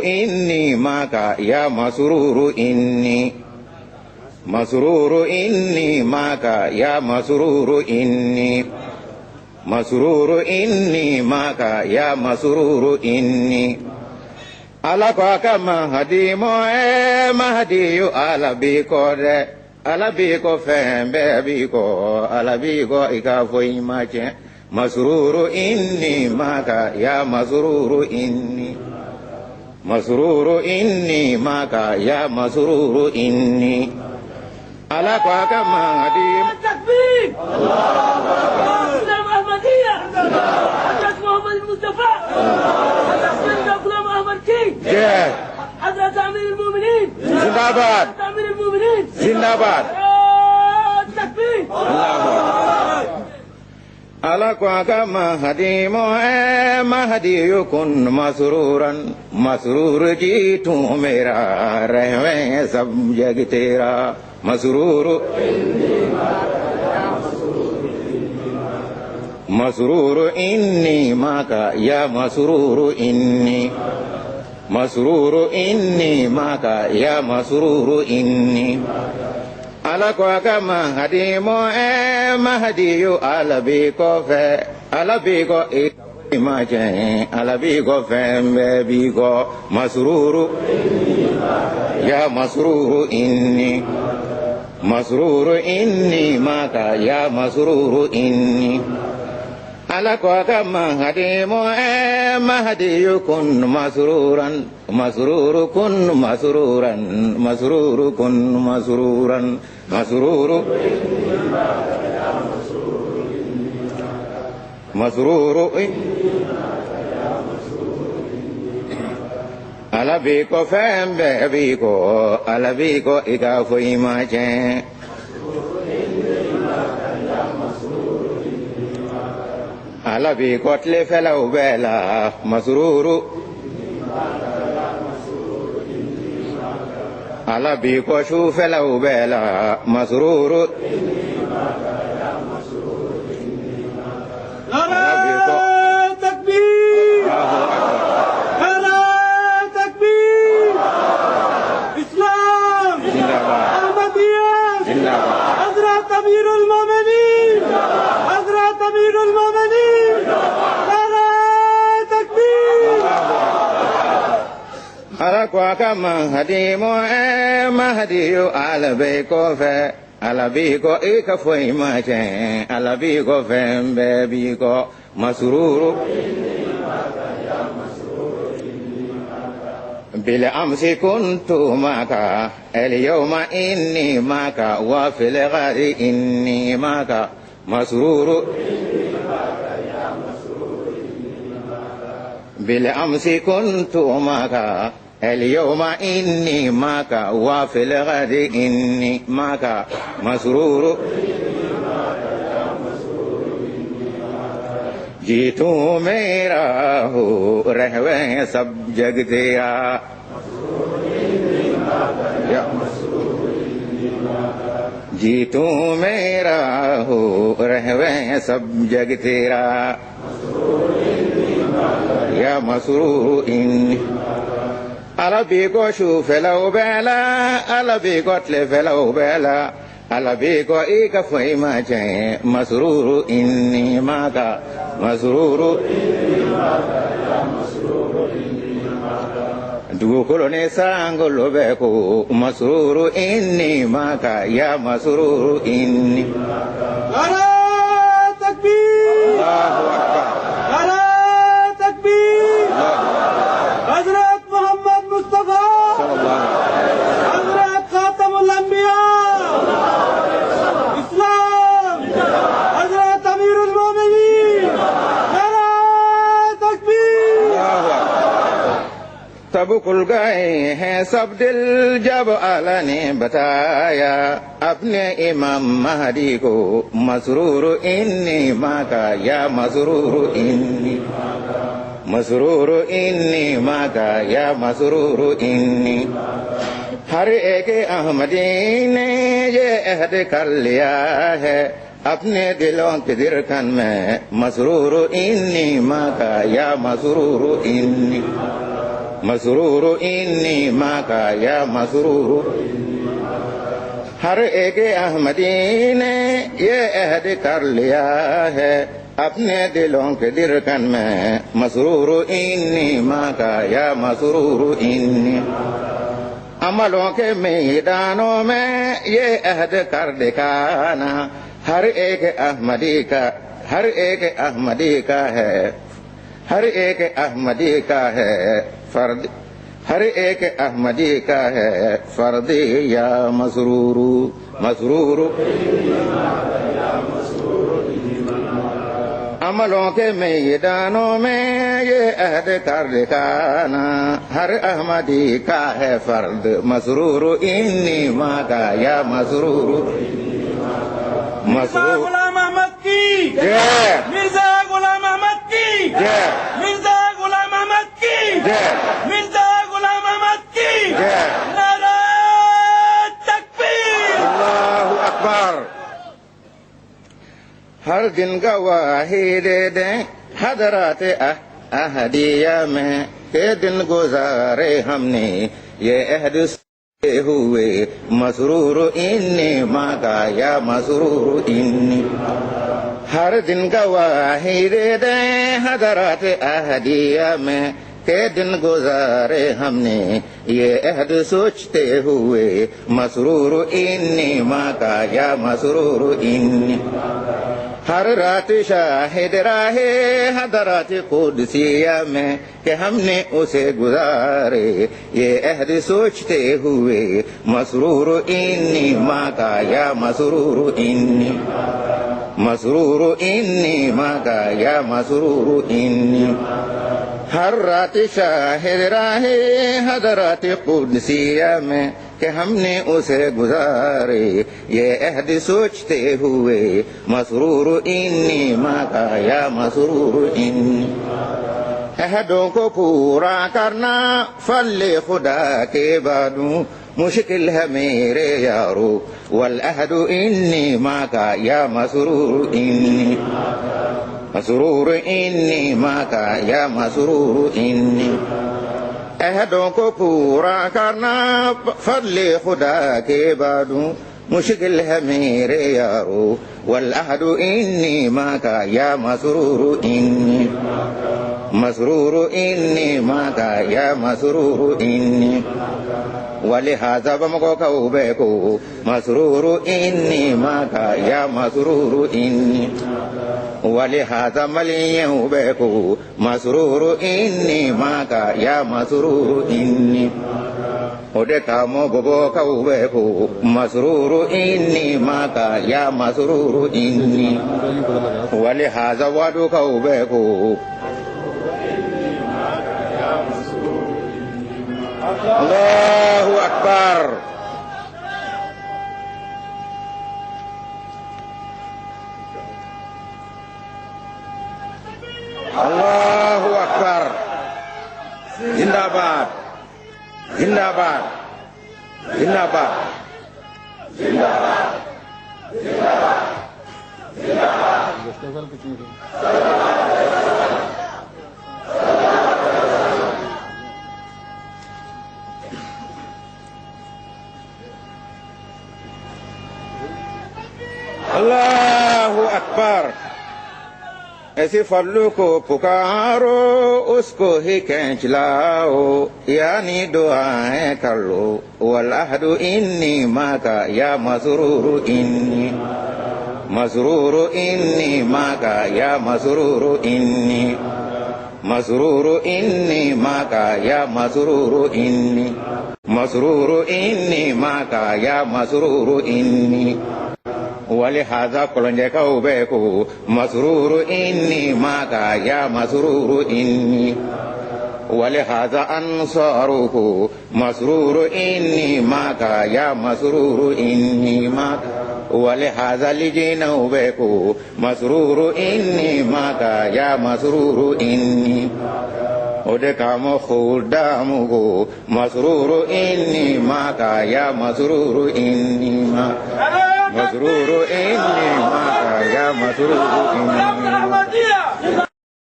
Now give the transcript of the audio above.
إني معك يا مسرور إني مسرور إني معك يا مسرور إني مسرور إني معك يا مسرور إني على كما هدي مهدي على بيكو فهم بيكو على بيكو إكافوي ماچ مسرور إني معك يا مسرور إني مسرور إني معك يا مسرور إني على كما هدي التكبير الله أكبر أحمدية حضرة محمد المصطفى حضرة سيدنا غلام أحمد كي حضرة أمير المؤمنين زنداباد أمير المؤمنين زنداباد التكبير على كما هدي مهدي يكون مسرورا مسرور جيت मेरा रहवे सब जग तेरा مسرور مسرور إني معك يا مسرور إني مسرور إني معك يا مسرور إني على كما هدي مهدي على بيكو ما جاء على بيكو فهم بيكو مسرور يا مسرور إني مسرور إني معك يا مسرور إني على كما هدي مهدي يكون مسرورا مسرور كن مسرورا مسرور كن مسرورا مسرور مسرور على بيكو فهم بيكو على بيكو إكافوي ماچ على بيكو تلفلو بلا مسرور على بيكو شوفلو بلا مسرور تكبير تكبير إسلام أحمدية حضرة أمير المؤمنين حضرة أمير المؤمنين تكبير على كما هدي مهدي على بيكو على بيكو إكافوي ماچ على بيكو فهم بيكو مسرور بالأمس كنت معك اليوم إني معك وفي الغد إني معك مسرور بالأمس كنت معك اليوم إني معك وفي الغد إني معك مسرور जीतू मेरा हो रहवे सब जग तेरा जीतू मेरा हो रहवे सब जग तेरा या مسرور إني على بيكو شوف لو بلا على بيكو تلف لو بلا على بيكو إكافوي ماچ مسرور إني معك مسرور دوكولوني سانغولو بيكو مسرور إني معك يا مسرور إني تكبير الله أكبر تكبير حضرة محمد مصطفى صلى الله عليه وسلم حضرة خاتم الأنبياء إسلام حضرة أمير المؤمنين تكبير तब खुल गए हैं सब दिल जब आला ने बताया अपने इमाम महदी को مسرور إني معك يا مسرور إني مسرور إني معك يا مسرور إني हर एक अहमदी ने ये अहद कर लिया है अपने दिलों के दिरकन में مسرور إني معك يا مسرور إني मसरूर इन्नी माँ का या मसरूर। हर एक अहमदी ने ये अहद कर लिया है अपने दिलों के दिरकन में, मसरूर इन्नी माँ का या मसरूर इन्नी। अमलों के मैदानों में ये अहद कर दिखाना हर एक अहमदी का, हर एक अहमदी का है, हर एक अहमदी का है फर्द, हर एक अहमदी का है फर्द या मसरूरू, मसरूरू। अमलों के मैदानों में ये अहद कर दिखाना हर अहमदी का है फर्द, मसरूर इन्नी माँ का या मसरूर, मसरूर। गुलाम अहमद की जय, मिर्जा गुलाम अहमद की जय, मिर्जा गुलाम अहमद की जय, मिर्जा गुलाम अहमद की जय। नारा तकबीर। अल्लाहु अकबर। हर दिन गवाही दे दें हजरत अहदिया में के दिन गुजारे हमने ये अहद से हुए, मसरूर इन्नी माँ का या मसरूर इन्नी। हर दिन गवाही दे दें हजरत अहदिया में के दिन गुजारे हमने ये अहद सोचते हुए, मसरूर इन्नी माँ का या मसरूर इन्नी। हर रात शाहिद राहे हजरत कुदसिया में कि हमने उसे गुजारे ये अहद सोचते हुए, मसरूर इन्नी माँ का या मसरूर इन्नी, मसरूर इन्नी माँ का या मसरूर इन्नी। हर रात शाहिद राहे हजरत कुदसिया में कि हमने उसे गुजारे ये अहद सोचते हुए, मसरूर इन्नी माँ का या मसरूर इन्नी। अहदों को पूरा करना फले खुदा के बादू मुश्किल है मेरे यारो, वल अहदु इन्नी माँ का या मसरूर इन्नी, मसरूर इन्नी माँ का या मसरूर इन्नी। अहदों को पूरा करना फजले खुदा के बादू मुश्किल है मेरे यारो, वल अहदु इन्नी माँ का या मसरूर इन्नी, मसरूर इन्नी माँ का या मसरूर इन्नी। वलिहाजा बमको कौबे को मसरूर इन्नी माँ का या मसरूर इन्नी। वलिहाजा मलियों बे को मसरूर इन्नी माँ का या मसरूर इन्नी। ओडे कामो बबो कौबे को मसरूर इन्नी माँ का या मसरूर इन्नी। वलिहाजा वादु कौबे को अल्लाहु अकबर। अल्लाहु अकबर। जिंदाबाद जिंदाबाद जिंदाबाद जिंदाबाद जिंदाबाद अल्लाहु अकबर। ऐसे फल्लू को पुकारो उसको ही खींच लाओ, यानी दुआएं कर लो, वल अहदु इन्नी माँ का या मसरूर इन्नी, मसरूर इन्नी माँ का या मसरूर इन्नी, मसरूर इन्नी माँ का या मसरूर इन्नी, मसरूर इन्नी माँ का या मसरूर इन्नी। वलिहाजा कुलंजे कौबे को मसरूर इन्नी माँ का या मसरूर इन्नी। वलिहाजा अंसारू को मसरूर इन्नी माँ का या मसरूर इन्नी माँ। वलिहाजा लिजिनौबे को मसरूर इन्नी माँ का या मसरूर इन्नी। ओडे कामो खुदामु को मसरूर इन्नी माँ का या मसरूर इन्नी माँ, मसरूर इन्नी माँ का या मसरूर इन्नी।